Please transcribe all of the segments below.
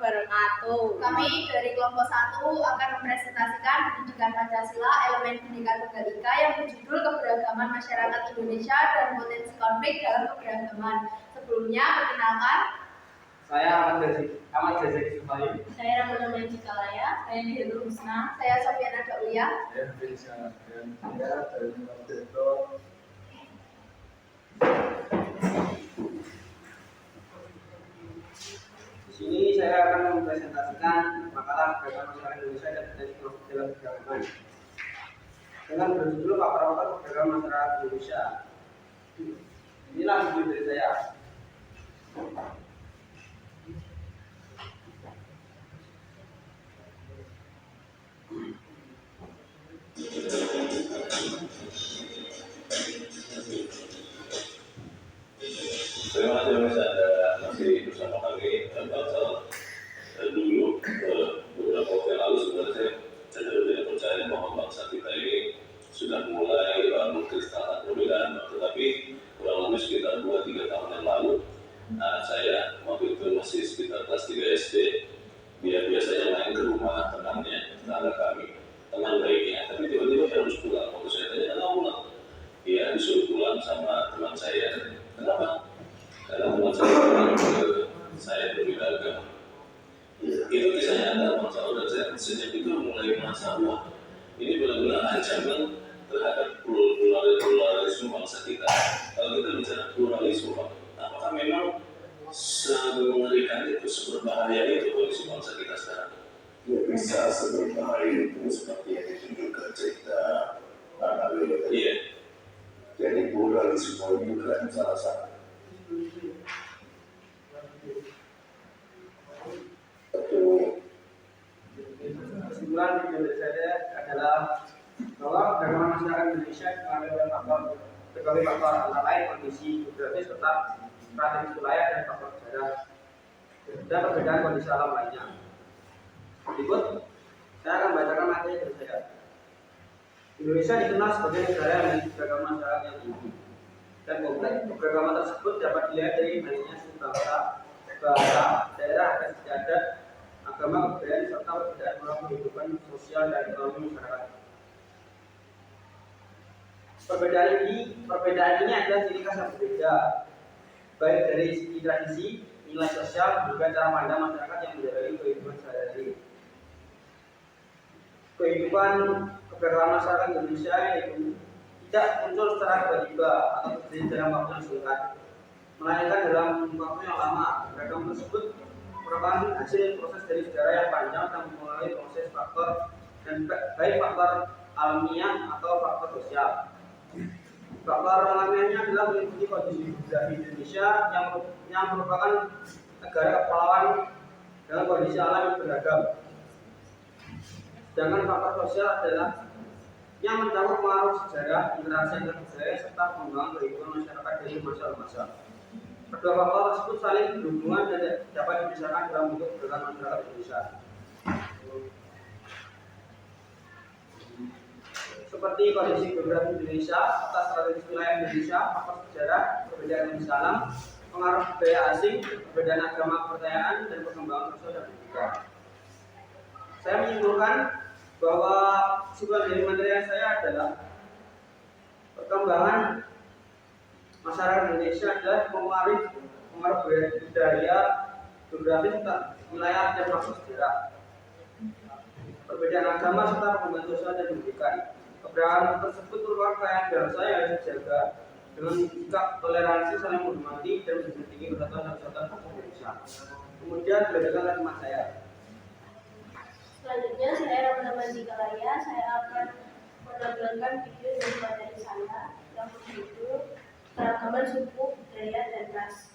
wabarakatuh. Kami dari kelompok 1 akan mempresentasikan pendidikan Pancasila elemen Bhinneka Tunggal Ika yang berjudul Keberagaman Masyarakat Indonesia dan Potensi Konflik dalam Keberagaman. Sebelumnya, perkenalkan. Saya Ahmad Rezeki Sufayu. Saya Ramona Cikalaya. Saya Nihilul Husna. Saya Sofiana Daulia. Saya Feliciana dan saya dari Marteto. Di sini saya akan mempresentasikan makalah keberagaman masyarakat Indonesia dan potensi konflik dalam keberagaman dengan berjudul Faktor-faktor keberagaman masyarakat Indonesia. Inilah judul dari saya. Terima kasih Mas Anda masih bersama kami Bangsal. Dulu beberapa waktu yang lalu sebenarnya saya tidak percaya bahwa bangsa kita ini sudah mulai mengkristalkan perbedaan, tetapi kurang lebih sekitar 2-3 tahun yang lalu saya waktu itu masih sekitar kelas 3 SD. Dia biasanya main ke rumah tetangga kami, teman baiknya, tapi tiba-tiba dia harus pulang. Waktu saya tanya, kenapa pulang? Dia disuruh pulang sama teman saya. Kenapa? Karena teman saya bilang ke saya berbeda agama. Itu kisahnya ada masalah, dan saya sejak itu mulai merasa wah, ini benar-benar ancaman terhadap pluralisme bangsa kita. Kalau kita bicara pluralisme, apakah memang semengerikan itu, seberbahaya itu kondisi bangsa kita sekarang? Ya bisa seberbahaya itu seperti yang ditunjukkan cerita Anabel. Iya. Jadi pluralisme itu bukan salah satu. Kesimpulan video dari saya adalah bahwa keberagaman masyarakat Indonesia dipengaruhi oleh berbagai faktor antara lain kondisi geografis, serta strategis wilayah dan faktor sejarah dan perbedaan kondisi alam lainnya. Berikut saya akan membacakan materi dari saya. Indonesia dikenal sebagai negara yang memiliki keberagaman masyarakat yang tinggi dan kompleks. Keberagaman tersebut dapat dilihat dari banyaknya suku bangsa, bahasa, daerah, istiadat, agama, kebudayaan, serta perbedaan pola kehidupan sosial dan ekonomi masyarakat. Perbedaan ini adalah ciri khas yang berbeda, baik dari segi tradisi, nilai sosial, juga cara pandang masyarakat yang menjalani kehidupan sehari-hari. Kehidupan keberagaman masyarakat Indonesia itu tidak muncul secara tiba-tiba atau terjadi dalam waktu yang singkat, melainkan dalam waktu yang lama. Keberagaman tersebut merupakan hasil proses dari sejarah yang panjang dan melalui proses faktor dan baik faktor alamiah atau faktor sosial. Faktor alamiahnya adalah meliputi kondisi geografi Indonesia yang merupakan negara kepulauan dengan kondisi alam yang beragam. Sedangkan faktor sosial adalah yang mencakup pengaruh sejarah, interaksi antar budaya, serta pengembangan kehidupan masyarakat dari masa ke masa. Kedua faktor tersebut saling berhubungan dan dapat dipisahkan dalam bentuk keberagaman masyarakat Indonesia. Seperti kondisi geografi Indonesia, atas strategis wilayah Indonesia, faktor sejarah, perbedaan kondisi alam, pengaruh budaya asing, perbedaan agama kepercayaan, dan perkembangan sosial dan pendidikan. Saya menyimpulkan bahwa kesimpulan dari materi saya adalah perkembangan masyarakat Indonesia adalah pengaruh budaya, geografis, wilayah, dan faktor sejarah, perbedaan agama, serta perkembangan sosial dan pendidikan. Keberagaman tersebut merupakan kekayaan bangsa yang harus dijaga dengan sikap toleransi, saling menghormati, dan menjunjung tinggi persatuan dan kesatuan bangsa Indonesia. Kemudian dilanjutkan teman saya. Selanjutnya, saya Ramona Cikalaya. Saya akan menampilkan video dari materi saya yang berjudul Keragaman Suku, Budaya, dan Ras.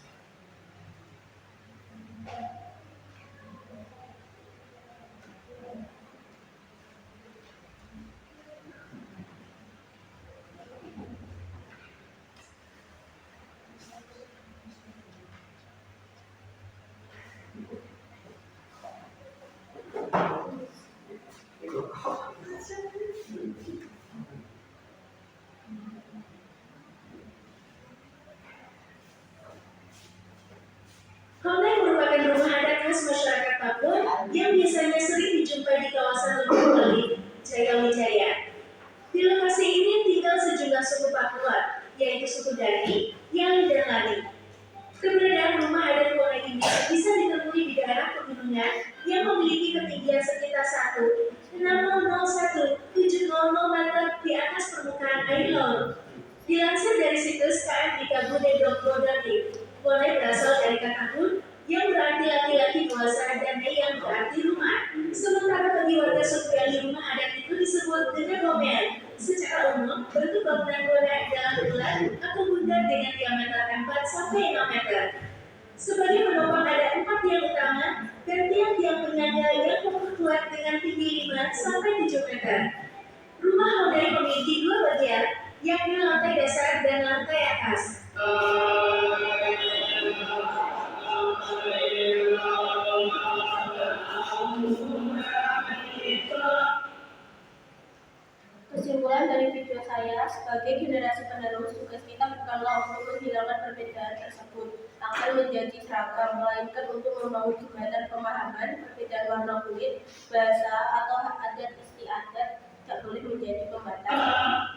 ataupun yang biasanya sering dijumpai di kawasan Lubuk Bali, Jayawijaya. Di lokasi ini tinggal sejumlah suku Papua, yaitu suku Dani, Yang, dan Lani. Keberadaan rumah adat Wona ini bisa ditemui di daerah pegunungan yang memiliki ketinggian sekitar 1.6001.700 meter di atas permukaan air laut. Dilansir dari situs kmdkbud.go.id, Wona berasal dari kata Hun yang berarti laki-laki dewasa dan Ne yang berarti rumah. Sementara bagi warga suku yang di rumah adat itu disebut dengan Romean. Secara umum, bentuk bangunan Wona adalah bulat atau bundar dengan diameter 4 sampai 6 meter. Sebagai penopang ada 4 tiang utama dan tiang-tiang penyangga yang memperkuat dengan tinggi 5 sampai 7 meter. Rumah Hodai memiliki 2 bagian, yakni lantai dasar dan lantai atas. Kesimpulan dari video saya, sebagai generasi penerus, tugas kita bukanlah untuk menghilangkan perbedaan tersebut akan menjadi seragam, melainkan untuk membangun jembatan pemahaman perbedaan warna kulit, bahasa, atau adat istiadat tidak boleh menjadi pembatas,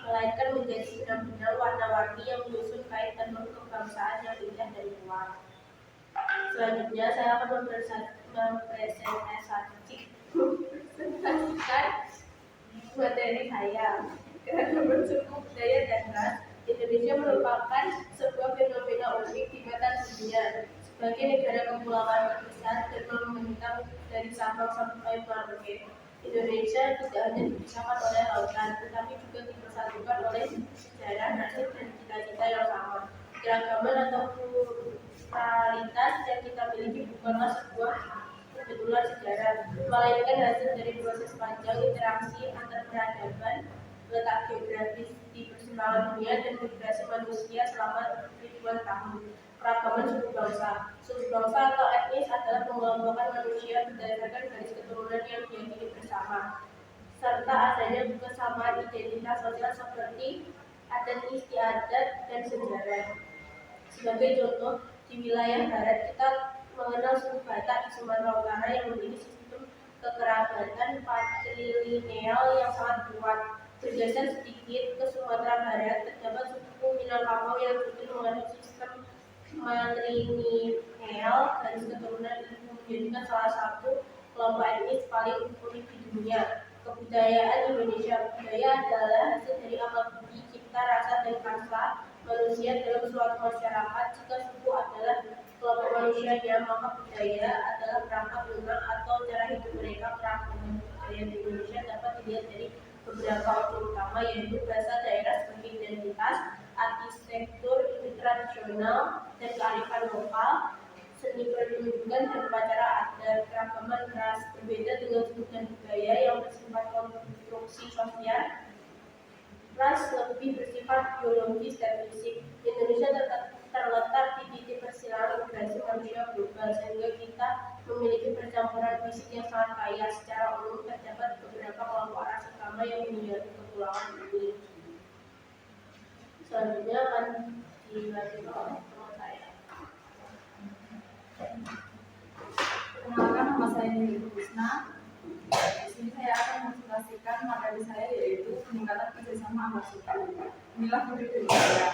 melainkan menjadi benar-benar warna-warni yang menyusun kaitan kebangsaan yang indah dan kuat. Selanjutnya saya akan mempresentasikan materi saya. Keragaman suku budaya dan ras, Indonesia merupakan sebuah fenomena unik di mata dunia. Sebagai negara kepulauan terbesar dan membentang dari Sabang sampai Merauke, Indonesia tidak hanya dipisahkan oleh lautan, tetapi juga dipersatukan oleh sejarah, nasib, dan cita-cita yang sama. Keragaman atau pluralitas yang kita miliki bukanlah sebuah kebetulan sejarah, melainkan hasil dari proses panjang interaksi antar peradaban, letak geografis di persimpangan dunia, dan migrasi manusia selama ribuan tahun. Keragaman suku bangsa. Suku bangsa atau etnis adalah pengelompokan manusia berdasarkan garis keturunan yang diyakini bersama, serta adanya kesamaan identitas sosial seperti adat istiadat dan sejarah. Sebagai contoh, di wilayah barat kita mengenal suku Batak di Sumatera Utara yang memiliki sistem kekerabatan patrilineal yang sangat kuat. Bergeser sedikit ke Sumatera Barat, terdapat suku Minangkabau yang juga mengenal sistem matrilineal garis keturunan itu menjadikan salah satu kelompok etnis paling unik di dunia. Kebudayaan Indonesia. Budaya adalah hasil dari akal budi, cipta, rasa, dan karsa manusia dalam suatu masyarakat. Jika suku adalah kelompok manusianya, maka budaya adalah perangkat lunak atau cara hidup mereka. Keragaman budaya di Indonesia dapat dilihat dari beberapa unsur utama, yaitu bahasa daerah sebagai identitas, arsitektur tradisional, dan kearifan lokal, seni pertunjukan, dan upacara adat. Keragaman ras berbeda dengan suku dan budaya yang bersifat konstruksi sosial. Ras lebih bersifat biologis dan fisik. Indonesia terletak di titik persilangan migrasi manusia global, sehingga kita memiliki percampuran fisik yang sangat kaya. Secara umum terdapat beberapa kelompok ras utama yang menjadi kepulauan ini. Selanjutnya akan dilanjutkan oleh teman saya. Perkenalkan, nama saya Nini Krishna. Di sini saya akan mempresentasikan materi saya, yaitu peningkatan kerjasama antar suku. Inilah kurikulum saya.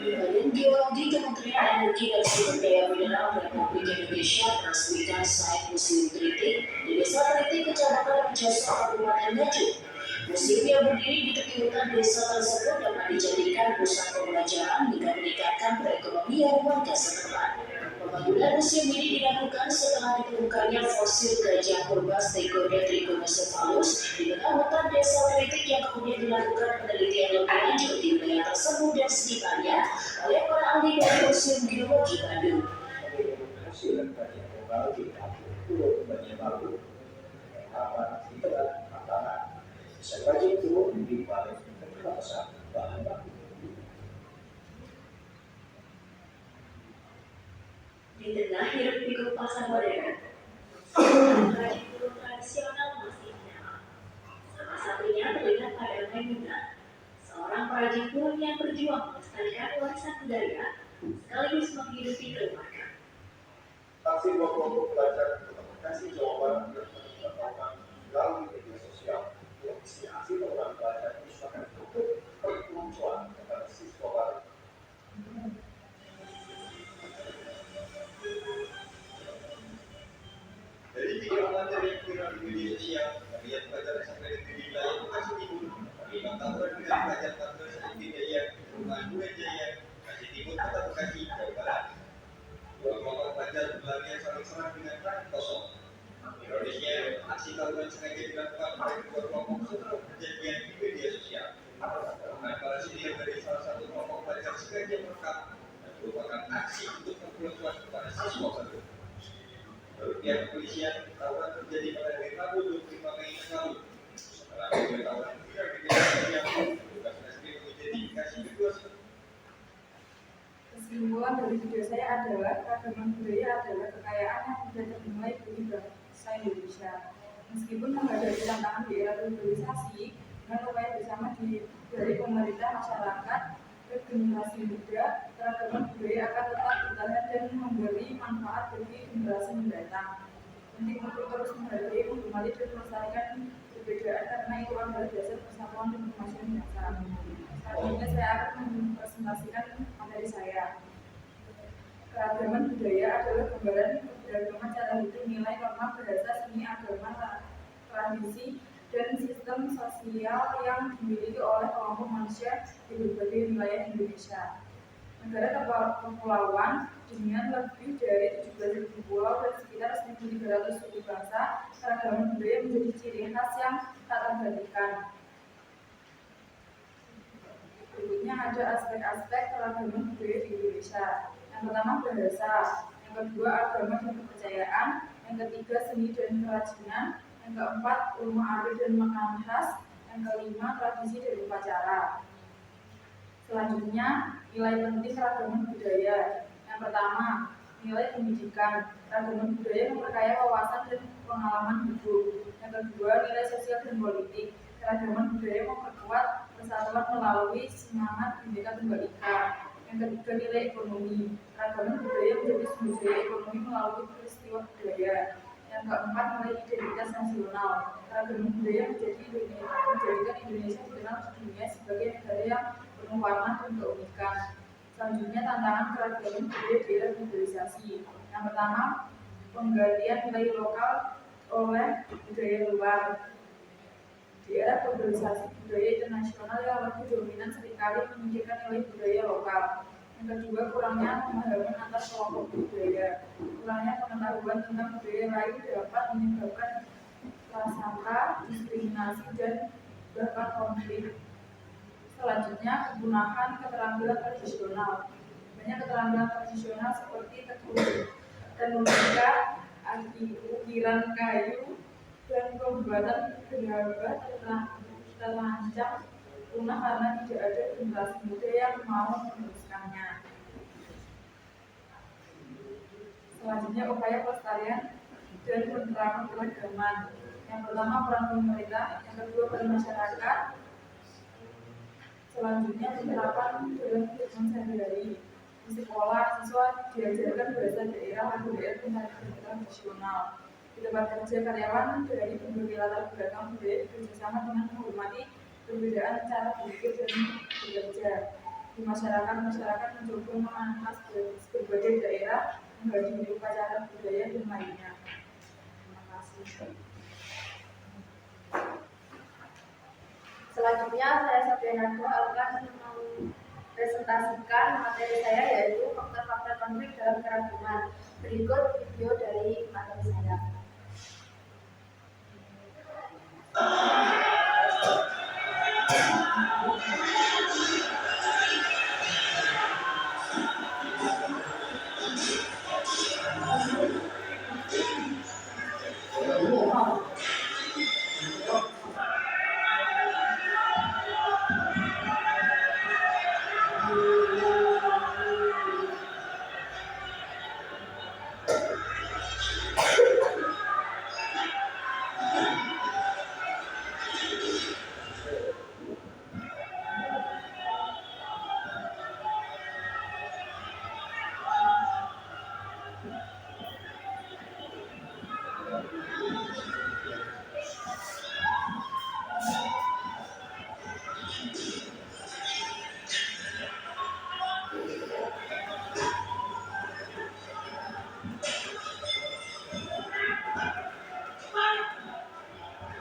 Badan Geologi Kementerian Energi dan Sumber Daya Mineral Republik Indonesia meresmikan site Museum Tritik di Desa Tritik, Kecamatan Rejoso, Kabupaten Nganjuk. Museum yang berdiri di tepi hutan desa tersebut dapat dijadikan pusat pembelajaran hingga meningkatkan perekonomian warga setempat. Pembangunan museum ini dilakukan setelah ditemukannya fosil gajah purba Stegoda trigonocephalus di tengah hutan desa Tritik yang kemudian dilakukan penelitian lebih lanjut di wilayah tersebut dan sekitarnya oleh para ahli dari Museum Geologi Bandung. Hasil kajian lokal di Pulau Banjarbaru, apa itu tantangan. Sebagai itu di balik keterbatasan bahan baku. Di tengah hiruk pikuk pasar modern, perajin burung tradisional masih ada. Salah satunya terlihat pada Maimunah, seorang perajin burung yang berjuang melestarikan kedua kelompok pelajar Bekasi Jawa Barat bertemu melalui media sosial yang inisiasi program pelajar misalkan untuk pertemuan kepada siswa baru. Dari video amatir yang viral di media sosial, terlihat pelajar SMP Negeri Wilayah Bekasi Timur terlibat tawuran dengan pelajar Kampus Indi Jaya, Perumahan Duren Jaya, Bekasi Timur, Kota Bekasi, Jawa Barat. Dua kelompok pelajar berlarian saling serang dengan tangan kosong. Ironisnya, aksi tawuran sengaja dilakukan oleh kedua kelompok setelah kejadian di media sosial. Karena para senior dari salah satu kelompok pelajar sengaja merekam dan merupakan aksi untuk memperlakukan kepada siswa baru. Menurut pihak kepolisian, tawuran terjadi pada hari Rabu 25 Mei yang lalu. Setelah video tawuran viral di media sosial, petugas reskrim mengidentifikasi kedua. Kesimpulan dari video saya adalah keragaman budaya adalah kekayaan yang tidak ternilai bagi bangsa Indonesia. Meskipun menghadapi tantangan di era globalisasi, dengan upaya bersama dari pemerintah, masyarakat, ke generasi muda, keragaman budaya akan tetap bertahan dan memberi manfaat bagi generasi mendatang. Penting untuk terus menghargai, menghormati dan melestarikan perbedaan karena itu adalah dasar persatuan dan kemajuan bangsa. Selanjutnya saya akan mempresentasikan materi saya. Keragaman budaya adalah gambaran keberagaman cara hidup, nilai, norma, bahasa, seni, agama, tradisi, dan sistem sosial yang dimiliki oleh kelompok manusia di berbagai wilayah Indonesia. Negara kepulauan dengan lebih dari 17.000 pulau dan sekitar 1.300 suku bangsa, keragaman budaya menjadi ciri khas yang tak tergantikan. Berikutnya ada aspek-aspek keragaman budaya di Indonesia. Yang pertama bahasa, yang kedua agama dan kepercayaan, yang ketiga seni dan kerajinan, yang keempat rumah adat dan makanan khas, yang kelima tradisi dan upacara. Selanjutnya nilai penting keragaman budaya. Yang pertama nilai pendidikan. Keragaman budaya memperkaya wawasan dan pengalaman hidup. Yang kedua nilai sosial dan politik. Keragaman budaya memperkuat persatuan melalui semangat Bhinneka Tunggal Ika. Yang ketiga nilai ekonomi. Keragaman budaya menjadi sumber daya ekonomi melalui peristiwa budaya. Yang keempat nilai identitas nasional. Keragaman budaya menjadikan Indonesia dikenal di dunia sebagai negara yang penuh warna dan keunikan. Selanjutnya tantangan keragaman budaya di era globalisasi. Yang pertama penggantian nilai lokal oleh budaya luar. Di era globalisasi, budaya internasional yang lebih dominan seringkali menyingkirkan nilai budaya lokal. Yang kedua, kurangnya pemahaman antar kelompok budaya. Kurangnya pengetahuan tentang budaya lain dapat menyebabkan prasangka, diskriminasi, dan bahkan konflik. Selanjutnya, penggunaan keterampilan tradisional. Banyak keterampilan tradisional seperti tenun ikat, ukiran kayu, dan pembuatan gerabah terancam punah karena tidak ada generasi muda yang mau meneruskannya. Selanjutnya upaya pelestarian dan penerapan keragaman. Yang pertama peran pemerintah, yang kedua peran masyarakat. Selanjutnya penerapan dalam kehidupan sehari-hari. Di sekolah, siswa diajarkan bahasa daerah, lagu daerah, dan tarian tradisional. Di tempat kerja, karyawan dari berbagai latar belakang budaya bekerjasama dengan menghormati perbedaan cara berpikir dan bekerja. Di masyarakat mencoba mengangkat berbagai daerah, menghadiri upacara budaya dan lainnya. Terima kasih. Selanjutnya saya Sabianada akan mempresentasikan materi saya yaitu faktor-faktor konflik dalam keragaman. Berikut video dari materi saya.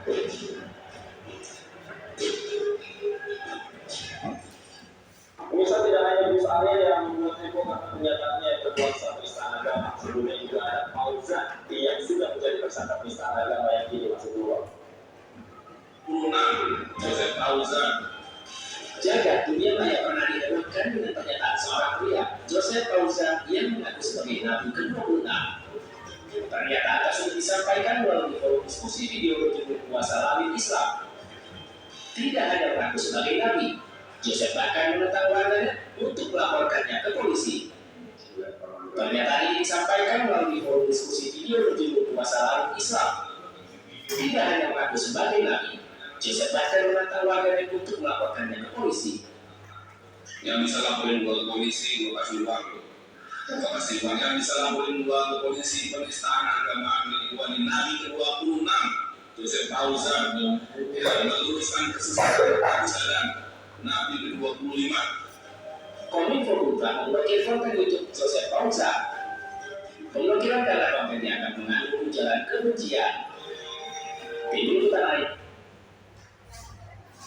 Pemirsa, tidak hanya Gus Arya yang membuat heboh karena pernyataannya yang bernuansa penistaan agama. Sebelumnya juga ada Fauzan yang sudah menjadi tersangka penistaan agama yang kini masih buron. Joseph Fauzan. Jagat dunia maya pernah dihebohkan dengan pernyataan seorang pria, Joseph Fauzan, yang mengaku sebagai Nabi ke-26. Pernyataan tersebut disampaikan melalui forum diskusi video berjudul Puasa Langit Islam. Tidak hanya mengaku sebagai Nabi, Joseph bahkan menentang warganya untuk melaporkannya ke polisi. Pernyataan ini disampaikan melalui forum diskusi video berjudul Puasa Langit Islam. Tidak hanya mengaku sebagai Nabi, Joseph bahkan menantang warganya untuk melaporkannya ke polisi. Yang bisa laporin gua ke polisi, gua kasih uang. Gua kasih uang. Yang bisa laporin gua ke polisi penistaan agama milik gua di Nabi ke-26, Joseph Fauzan, yang meluruskan kesesatan dan Nabi ke-25. Kominfo telah memblokir konten YouTube Joseph Fauzan. Pemblokiran karena kontennya akan mengandung ujaran kebencian. Video lain.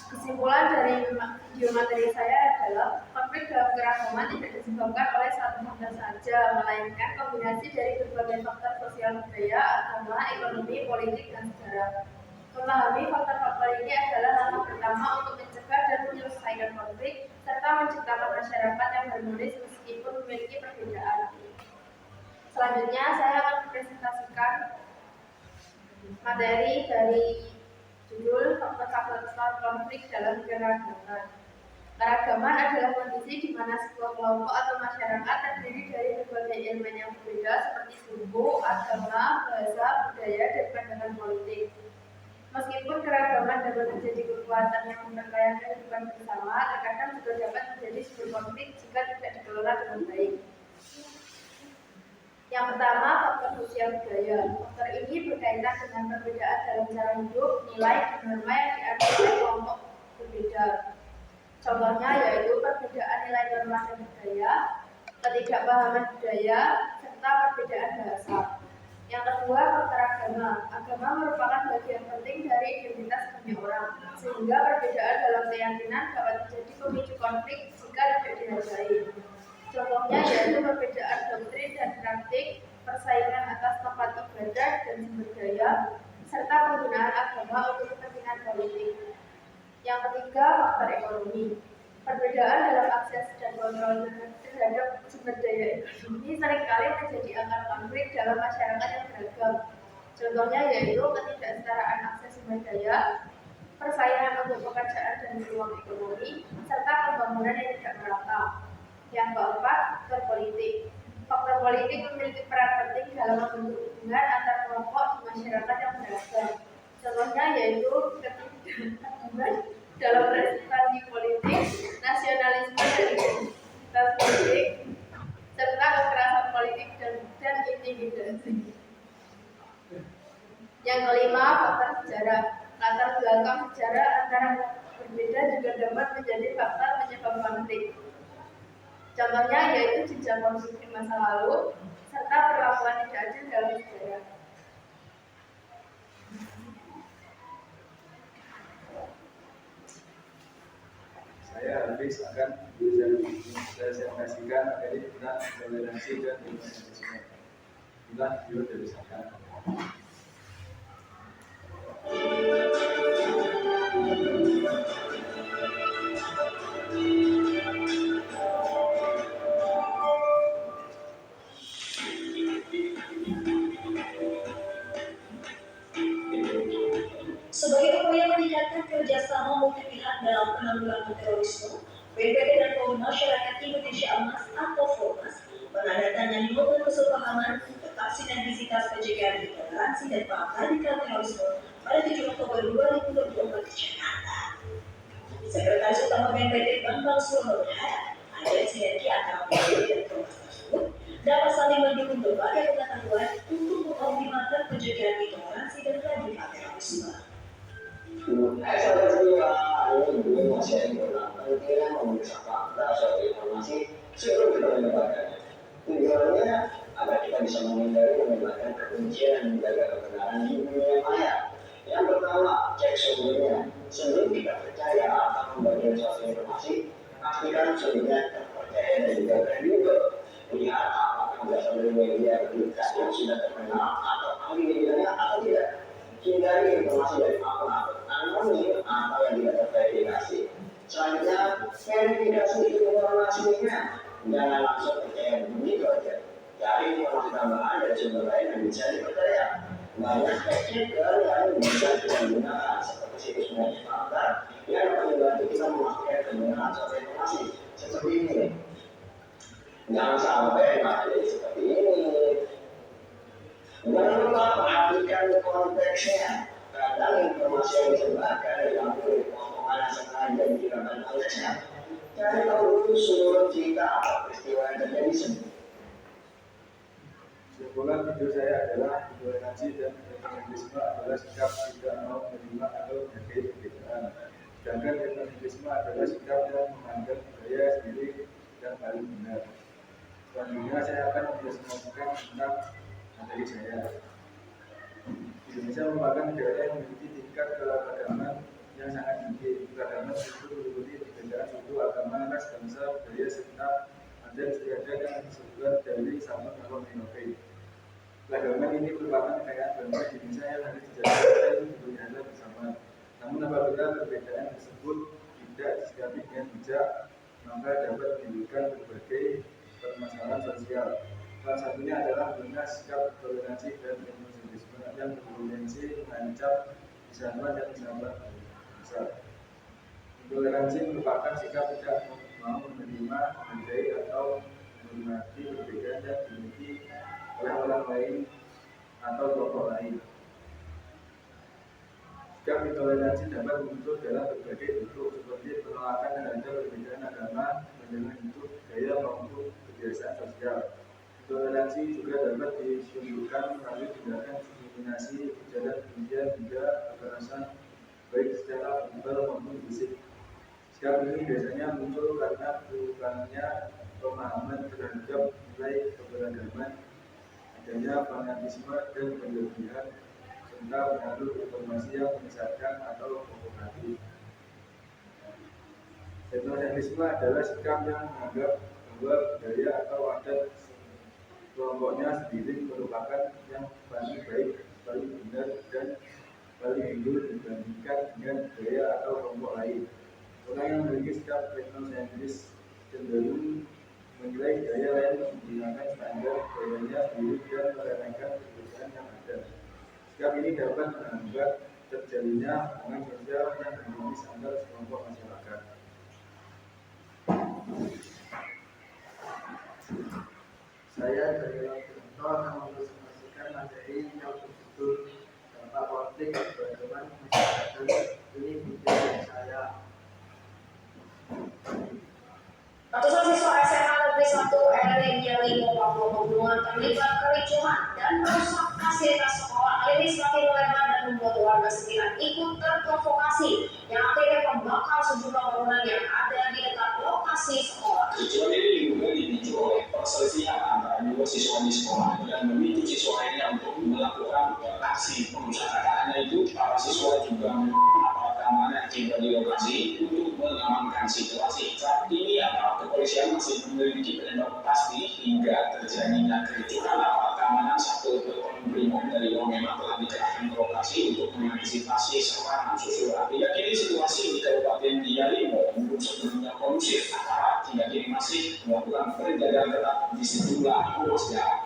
Kesimpulan dari video materi saya adalah konflik dalam keragaman tidak disebabkan oleh satu faktor saja, melainkan kombinasi dari berbagai faktor sosial budaya, agama, ekonomi, politik, dan sejarah. Memahami faktor-faktor ini adalah langkah pertama untuk mencegah dan menyelesaikan konflik, serta menciptakan masyarakat yang harmonis meskipun memiliki perbedaan. Selanjutnya, saya akan mempresentasikan materi dari judul faktor-faktor konflik dalam keragaman. Keragaman adalah kondisi di mana sebuah kelompok atau masyarakat terdiri dari berbagai elemen yang berbeda seperti suku, agama, bahasa, budaya, dan pandangan politik. Meskipun keragaman dapat menjadi kekuatan yang memperkaya kehidupan bersama, terkadang juga dapat menjadi sumber konflik jika tidak dikelola dengan baik. Yang pertama, faktor sosial budaya. Faktor ini berkaitan dengan perbedaan dalam cara hidup, nilai, dan norma yang dianut oleh kelompok berbeda. Contohnya yaitu perbedaan nilai norma dan budaya, ketidakpahaman budaya, serta perbedaan bahasa. Yang kedua, faktor agama. Agama merupakan bagian penting dari identitas banyak orang, sehingga perbedaan dalam keyakinan dapat menjadi pemicu konflik jika tidak dihargai. Contohnya yaitu perbedaan doktrin dan praktik, persaingan atas tempat ibadah dan sumber daya, serta penggunaan agama untuk kepentingan politik. Yang ketiga, faktor ekonomi. Perbedaan dalam akses dan kontrol terhadap sumber daya ekonomi seringkali menjadi akar konflik dalam masyarakat yang beragam. Contohnya yaitu ketidaksetaraan akses sumber daya, persaingan untuk pekerjaan dan peluang ekonomi, serta pembangunan yang tidak merata. Yang keempat, faktor politik. Faktor politik memiliki peran penting dalam membentuk hubungan antar kelompok di masyarakat yang beragam. Contohnya yaitu ketidakpahaman dalam representasi politik, nasionalisme dan identitas politik, serta kekerasan politik dan intimidasi. Yang kelima, faktor sejarah. Latar belakang sejarah antara berbeda juga dapat menjadi faktor penyebab konflik. Contohnya yaitu jejak konflik masa lalu, serta perlakuan tidak adil dalam sejarah. Saya habis akan presentasikan materi tentang toleransi dan humanisme. Inilah video dari saya. Sebagai upaya meningkatkan kerjasama multi pihak dalam penanggulangan terorisme, BNPT dan Forum Masyarakat Indonesia Emas atau FOMAS menandatangani nota kesepahaman tentang sinergisitas pencegahan intoleransi dan paham radikal terorisme pada 7 Oktober 2024 di Jakarta. Sekretaris Utama BNPT Bambang Surono berharap ada sinergi antara BNPT dan FOMAS tersebut dapat saling mendukung berbagai pengetahuan untuk mengoptimalkan pencegahan intoleransi dan radikal terorisme. Tujuannya agar kita bisa menghindari menyebarkan kebencian dan menjaga kebenaran di dunia maya. Yang pertama, informasi dari akun-akun anonim atau yang tidak terverifikasi. Selanjutnya, verifikasi informasinya. Jangan langsung percaya begitu aja. Cari informasi tambahan dari sumber lain yang bisa dipercaya. Banyak fact-checker yang bisa kita gunakan seperti situs media standar yang dapat membantu kita memastikan kebenaran suatu informasi seperti ini. Jangan sampai materi seperti ini. Jangan lupa perhatikan konteksnya. Kadang informasi yang disebarkan diambil potongan yang sengaja dikirakan konteksnya. Cari tahu dulu seluruh cerita atau peristiwa yang terjadi sebelumnya. Kesimpulan video saya adalah intoleransi dan ekstremisme adalah sikap tidak mau menerima atau menghargai perbedaan. Sedangkan ekstremisme adalah sikap yang menganggap budaya sendiri yang paling benar. Selanjutnya saya akan menjelaskan tentang materi saya. Indonesia merupakan negara yang memiliki tingkat keberagaman yang sangat tinggi. Keberagaman itu meliputi perbedaan suku, agama, ras, bangsa, budaya, serta ada istiadat yang disebut dari sama kalau minoritas. Keberagaman ini merupakan kekayaan bangsa Indonesia yang harus dijaga dan dipelihara bersama. Namun apabila perbedaan tersebut tidak disikapi dengan bijak, maka dapat menimbulkan berbagai permasalahan sosial. Salah satunya adalah mengenai sikap toleransi dan ekstremisme yang berpotensi mengancam persatuan dan kesabaran bangsa. Toleransi merupakan sikap tidak mau menerima, menghargai atau menghormati perbedaan yang dimiliki oleh orang lain atau kelompok lain. Sikap intoleransi dapat muncul dalam berbagai bentuk seperti penolakan terhadap perbedaan agama, pandangan hidup, gaya maupun kebiasaan sosial. Intoleransi juga dapat ditunjukkan melalui tindakan diskriminasi, ujaran kebencian, hingga kekerasan baik secara verbal maupun fisik. Sikap ini biasanya muncul karena kurangnya pemahaman terhadap nilai keberagaman, adanya fanatisme dan berlebihan, serta pengaruh informasi yang menyesatkan atau provokatif. Etnosentrisme adalah sikap yang menganggap bahwa budaya atau adat kelompoknya sendiri merupakan yang paling baik, paling benar, dan paling unggul dibandingkan dengan budaya atau kelompok lain. Orang yang memiliki sikap etnosentris cenderung menilai budaya lain menggunakan standar budayanya sendiri dan meremehkan perbedaan yang ada. Sikap ini dapat menghambat terjalinnya hubungan sosial yang harmonis antar kelompok masyarakat. Saya dari Contoh akan mempresentasikan materi yang berjudul dampak konflik keberagaman masyarakat. Ini video saya. Ratusan siswa SMA Negeri 1 RW Limo Papua Pegunungan terlibat kericuhan dan merusak fasilitas sekolah. Hal ini semakin melebar dan membuat warga sekitar ikut terprovokasi yang akhirnya membakar sejumlah bangunan yang ada di dekat lokasi sekolah. Kericuhan ini diduga dipicu oleh perselisihan antara dua siswa di sekolah dan memicu siswa lainnya untuk melakukan aksi pengusahaan. Hanya itu, para siswa juga aparat keamanan yang tiba di lokasi untuk mengamankan situasi. Saat ini aparat kepolisian masih memiliki penyebab pasti hingga terjadinya kericuhan. Aparat keamanan satu brimob dari Longema telah dikerahkan ke lokasi untuk mengantisipasi serangan susulan. Hingga kini situasi di Kabupaten Limo belum sebelumnya kondusif. Aparat hingga kini masih melakukan penjagaan ketat di sejumlah ruas jalan.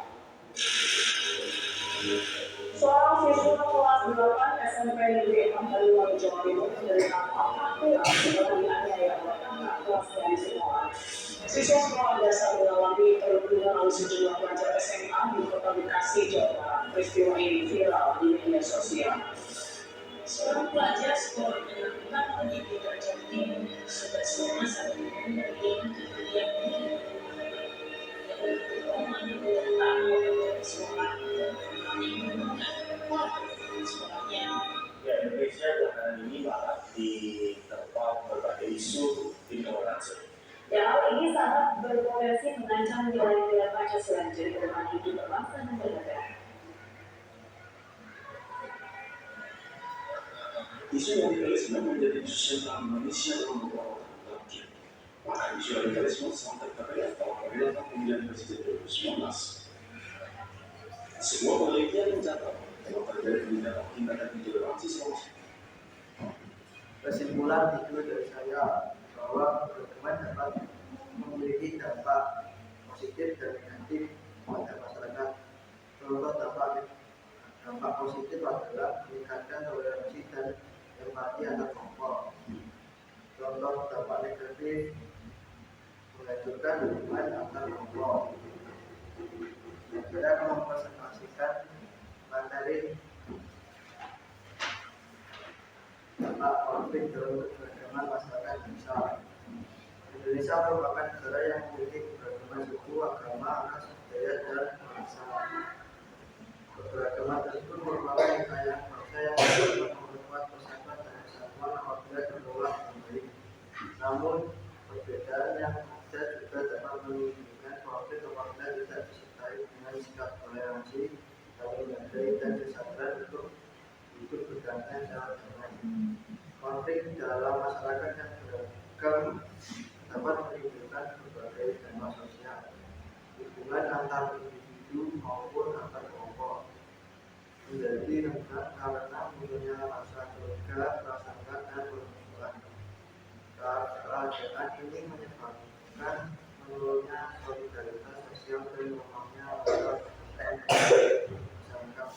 Seorang siswa kelas 8 SMP Negeri 6 Banyuwangi Jawa Timur menderita patah tulang setelah dianiaya oleh kakak kelas dari sekolah. Siswa sekolah dasar mengalami perundungan oleh sejumlah pelajar SMA di Kota Bekasi, Jawa Barat. Peristiwa ini viral di media sosial. Seorang pelajar sekolah melakukan pendidikan terjadi sebagai seorang satu dari yang Ya, Indonesia belakangan ini malah di tempat berbagai isu intoleransi. Ya, hal ini sangat berpotensi mengancam nilai-nilai Pancasila jadi pedoman hidup berbangsa dan bernegara. Isu radikalisme menjadi isu sentral Indonesia dalam beberapa tahun terakhir. Maka isu radikalisme sangat terkait apabila pemilihan presiden 2019. Sebuah penelitian mencatat bahwa dari tindakan intoleransi sosial. Kesimpulan itu dari saya bahwa keberagaman dapat memiliki dampak positif dan negatif pada masyarakat. Contoh dampak positif adalah meningkatkan toleransi dan empati antar kelompok. Contoh dampak negatif menghancurkan hubungan antar kelompok. Saya akan mempresentasikan materi dampak konflik dalam keberagaman masyarakat Indonesia. Indonesia merupakan negara yang memiliki keberagaman suku, agama, ras, budaya, dan bahasa. Keberagaman tersebut merupakan kekayaan bangsa yang dapat memperkuat persatuan dan kesatuan apabila dikelola dengan baik. Namun, perbedaan yang ada juga dapat menimbulkan konflik apabila tidak disertai dengan sikap toleransi, saling menghargai, dan kesadaran untuk hidup berdamai secara damai. Konflik dalam masyarakat yang beragam dapat menimbulkan berbagai dampak sosial, hubungan antar individu maupun antar kelompok menjadi renggang karena munculnya rasa curiga, prasangka, dan permusuhan. Keadaan ini menyebabkan menurunnya solidaritas sosial dan lemahnya rasa masyarakat.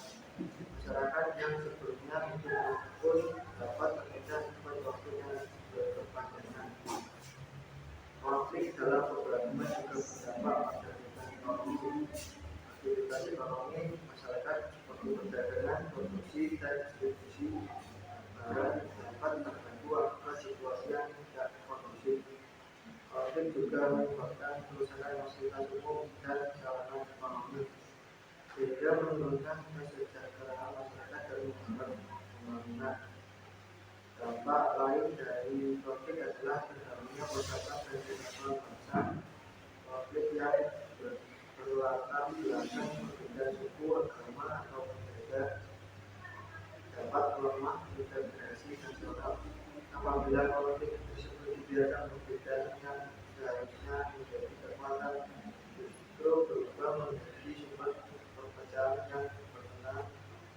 Masyarakat yang sebelumnya hidup pun dapat terpecah sifat waktu yang berkepanjangan. Konflik dalam keberagaman juga berdampak pada ekonomi. Aktivitas ekonomi masyarakat seperti perdagangan, produksi, dan distribusi barang dapat terganggu akibat situasi yang tidak kondusif. Konflik juga menyebabkan kerusakan fasilitas umum dan sarana ekonomi, sehingga menurunkan kesejahteraan masyarakat dan menghambat pembangunan. Dampak lain dari konflik adalah terganggunya persatuan dan kesatuan bangsa. Konflik yang berlatar belakang perbedaan suku, agama, atau berbeda dapat melemah integrasi nasional. Apabila konflik tersebut dibiarkan perbedaan yang seharusnya menjadi kekuatan, justru berubah menjadi sumber perpecahan yang bertentangan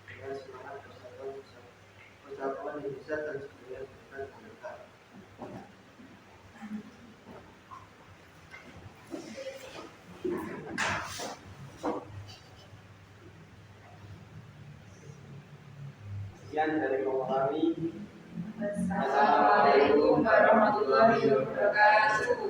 dengan semangat persatuan Indonesia dan sebagai bukan mereka. Sekian dari kami. Assalamualaikum warahmatullahi wabarakatuh.